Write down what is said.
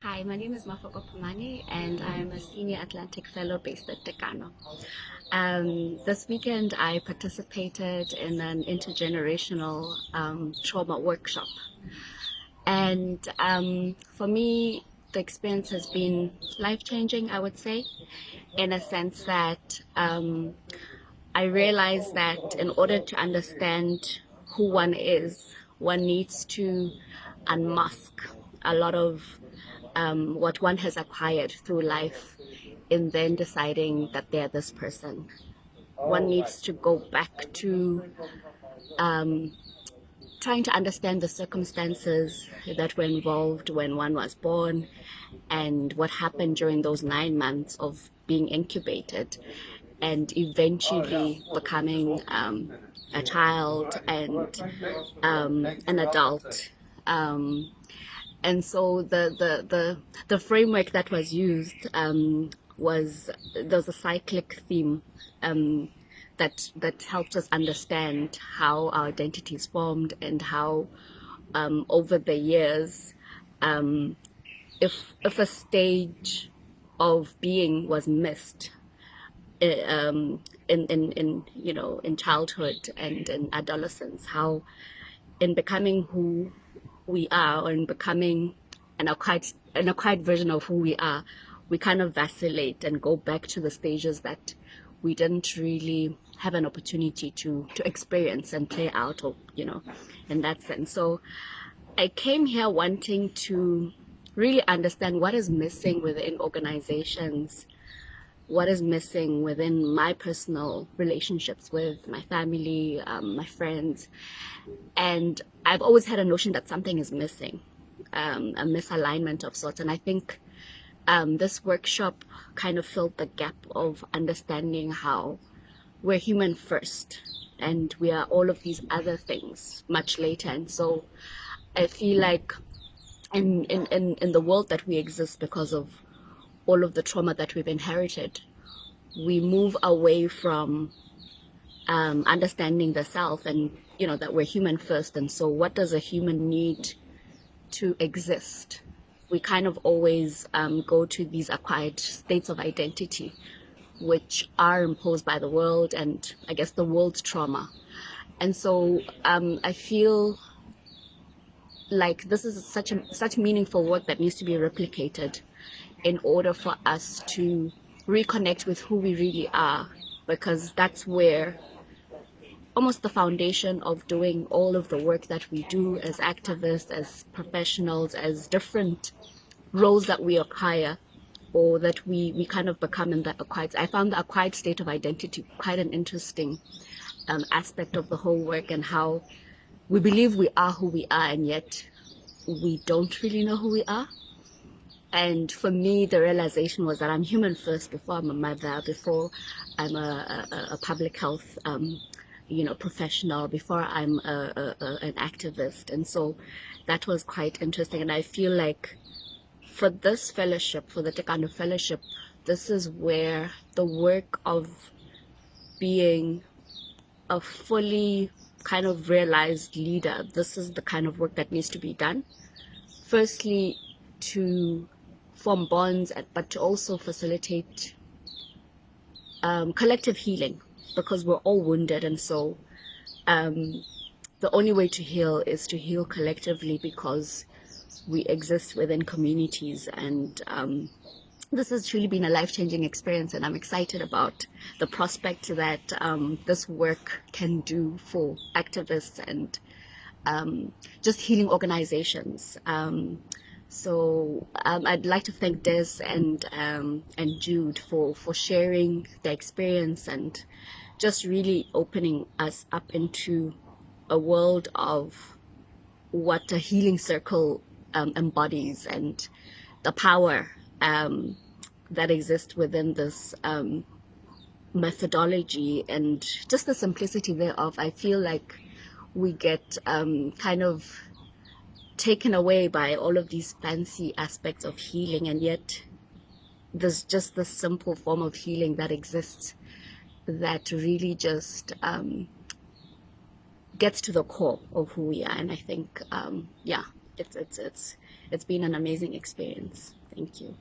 Hi, my name is Mafoko Phomane, and I'm a Senior Atlantic Fellow based at Tekano. This weekend, I participated in an intergenerational trauma workshop. And for me, the experience has been life-changing, I would say, in a sense that I realized that in order to understand who one is, one needs to unmask a lot of what one has acquired through life in then deciding that they're this person. One needs to go back to um, trying to understand the circumstances that were involved when one was born and what happened during those 9 months of being incubated and eventually becoming a child and an adult. Um, and so the framework that was used was there was a cyclic theme that helped us understand how our identity is formed and how over the years um, if a stage of being was missed in in childhood and in adolescence, how in becoming who we are or in becoming an acquired version of who we are, we kind of vacillate and go back to the stages that we didn't really have an opportunity to experience and play out, or in that sense. So I came here wanting to really understand what is missing within organizations, what is missing within my personal relationships with my family, my friends. And I've always had a notion that something is missing, a misalignment of sorts. And I think this workshop kind of filled the gap of understanding how we're human first and we are all of these other things much later. And so I feel like in the world that we exist because of all of the trauma that we've inherited, we move away from understanding the self and that we're human first. And so what does a human need to exist? We kind of always go to these acquired states of identity which are imposed by the world and I guess the world's trauma. And so I feel like this is such meaningful work that needs to be replicated in order for us to reconnect with who we really are, because that's where almost the foundation of doing all of the work that we do as activists, as professionals, as different roles that we acquire or that we kind of become in that acquired. I found the acquired state of identity quite an interesting aspect of the whole work, and how we believe we are who we are and yet we don't really know who we are. And for me, the realization was that I'm human first before I'm a mother, before I'm a public health professional, before I'm an activist. And so that was quite interesting. And I feel like for this fellowship, for the Tekano Fellowship, this is where the work of being a fully kind of realized leader, this is the kind of work that needs to be done. Firstly, to form bonds, but to also facilitate collective healing, because we're all wounded. And so the only way to heal is to heal collectively, because we exist within communities. And this has truly been a life-changing experience, and I'm excited about the prospect that this work can do for activists and just healing organizations. So I'd like to thank Des and Jude for sharing their experience and just really opening us up into a world of what a healing circle embodies, and the power that exists within this methodology, and just the simplicity thereof. I feel like we get kind of taken away by all of these fancy aspects of healing, and yet there's just this simple form of healing that exists that really just gets to the core of who we are. And I think yeah, it's it's been an amazing experience. Thank you.